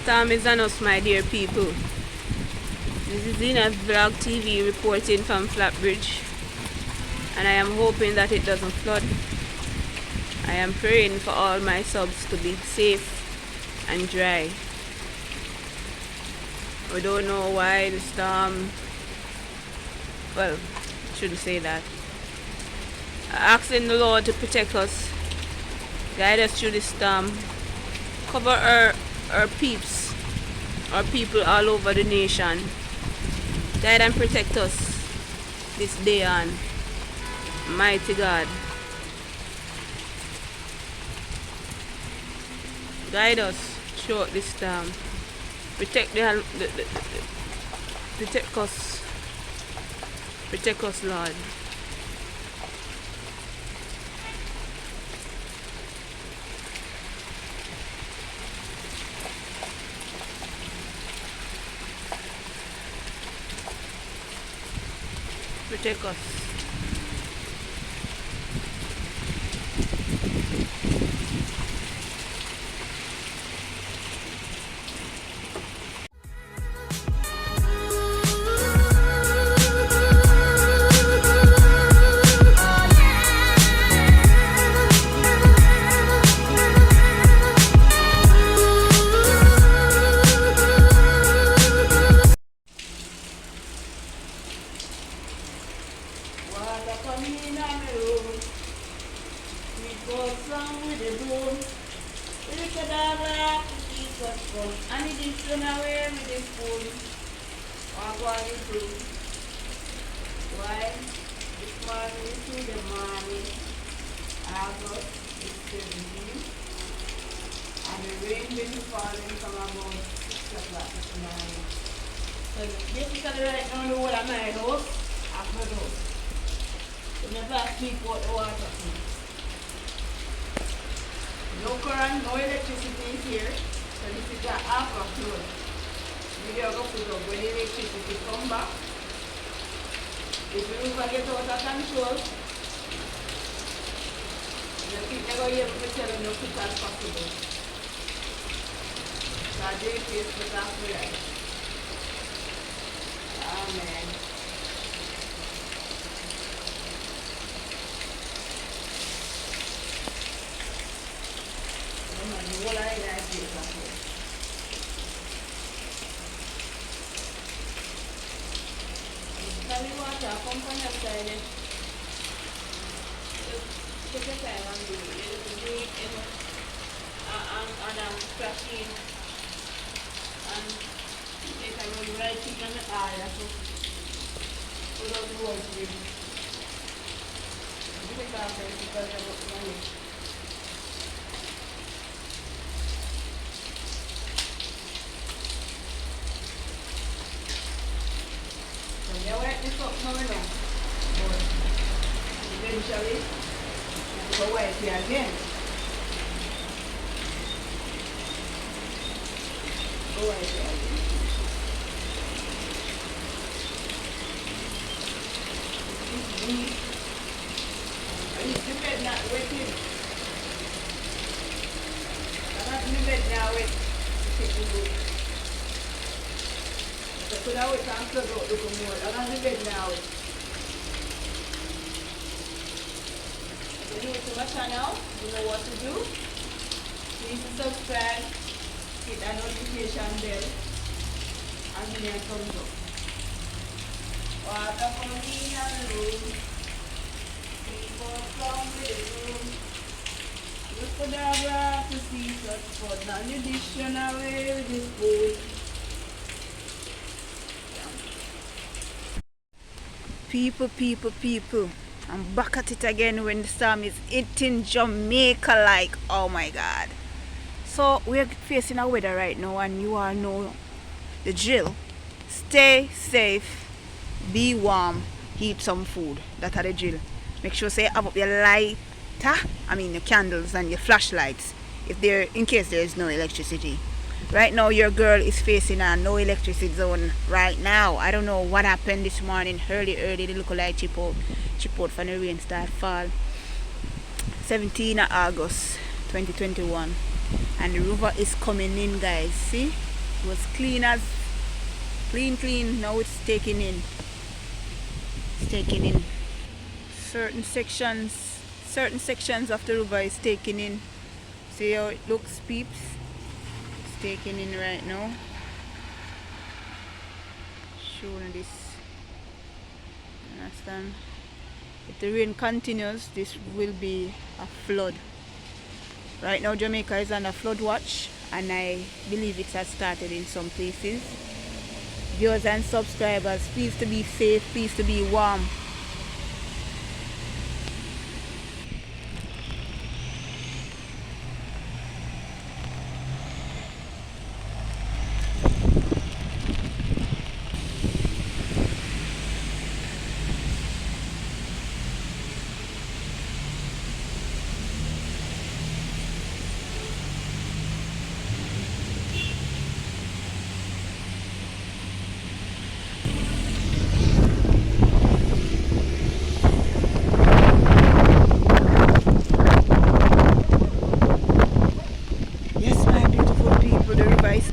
storm is on us, my dear people. This is Zina Vlog TV reporting from Flatbridge, and I am hoping that it doesn't flood. I am praying for all my subs to be safe and dry. We don't know why the storm, well, I shouldn't say that. Asking the Lord to protect us, guide us through this storm, cover our peeps, our people all over the nation. Guide and protect us this day on. Mighty God. Guide us throughout this storm. Protect protect us. Protect us, Lord. Protect us. Water coming in on the road. We go song with the broom. We could have a piece of fun. And it is thrown away with the spoon. What are you do? Why? This morning is in the morning. August is 17. And the rain will be falling from about 6 o'clock this morning. So basically right now the whole of my house, half my house. So never speak about the water. No current, no electricity is here. So this is a half of flood. We are going to put up when the electricity come back. If the river gets out of control, the people are going to be able to tell them no quick as possible. So I do it is the last way. Amen. What I like is Tell me what I come from your side. Take your time and do it. Do it and crashing. And take time when you write it on the eye. Put out the whole thing. Do it after because I got money. They wet this up now, but eventually they go wet here again. Go wet here again. It's deep. And it's the bed not wetting. I'm not in the bed now wet. Take the boat. So now we can plug out the more. I'm on the bed now. If you're new to my channel, you know what to do. Please subscribe, hit that notification bell, and give me a thumbs up. Water coming in the room. People come with the room. Look for the abra to see such fun. Now the dictionary with this spoon. People, I'm back at it again when the storm is hitting Jamaica like, oh my God. So we're facing a weather right now, and you all know the drill. Stay safe, be warm, eat some food. That's the drill. Make sure you have up your lighter, your candles and your flashlights in case there is no electricity. Right now your girl is facing a no electricity zone right now. I don't know what happened this morning. Early the local light chip out from the rain start fall. 17th of August 2021, and the river is coming in, guys. See, was clean as clean. Now it's taking in. It's taking in certain sections of the river is taking in. See how it looks, peeps? It's taking in right now. Showing this. Understand? If the rain continues, this will be a flood. Right now Jamaica is on a flood watch, and I believe it has started in some places. Viewers and subscribers, please to be safe, please to be warm.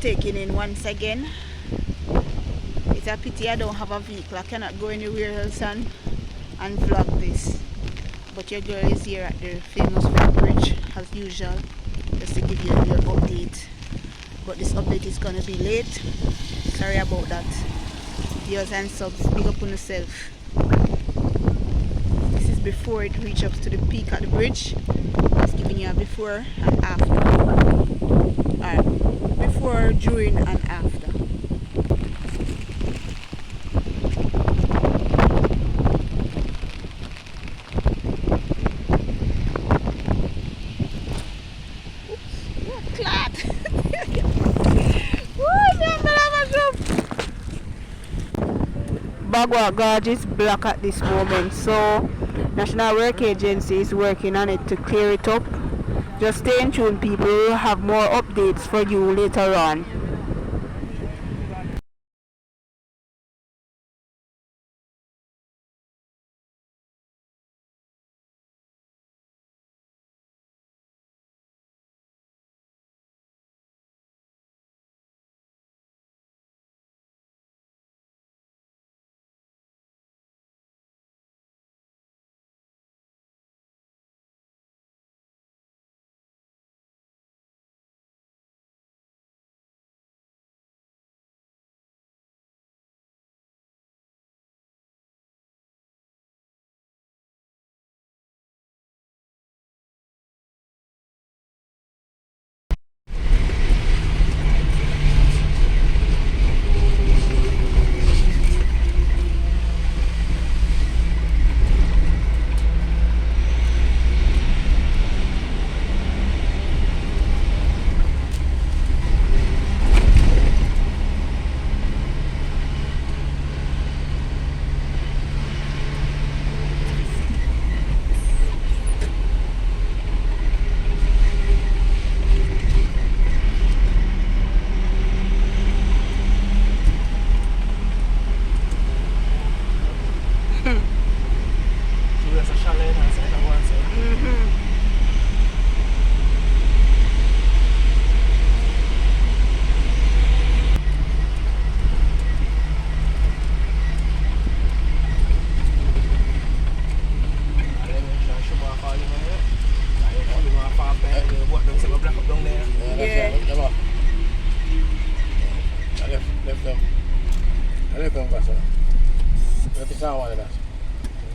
Taking in once again. It's a pity I don't have a vehicle. I cannot go anywhere else and vlog this. But your girl is here at the famous footbridge as usual, just to give you a little update. But this update is gonna be late. Sorry about that. Viewers and subs, big up on yourself. This is before it reaches up to the peak at the bridge. Just giving you a before and after. Alright. Before, during and after. Bagua Gorge is blocked at this moment, so National Work Agency is working on it to clear it up. Just stay in tune, people. We'll have more updates for you later on.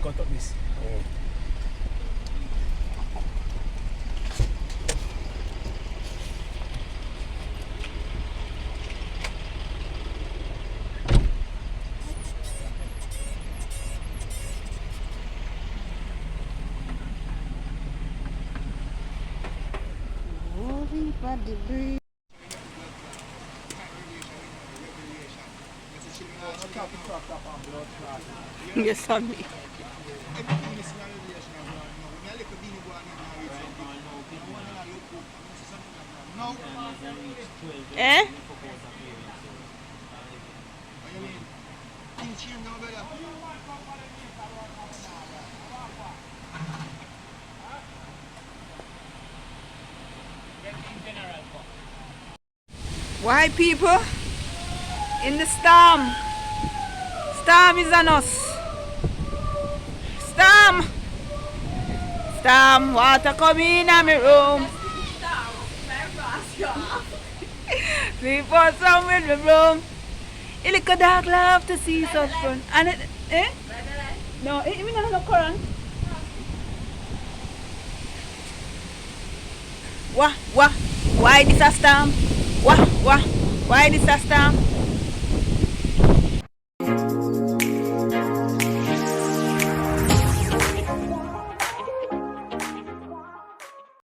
Cut up this. Yes, on me. Eh? Why, people? in the storm. Storm is on us. Storm. Storm. Water come in my room. People some with the room. A little dog love to see such fun. And it, eh? No, it mean no current. Wah, wah. Why this a storm? Wah, wah. Why this a storm?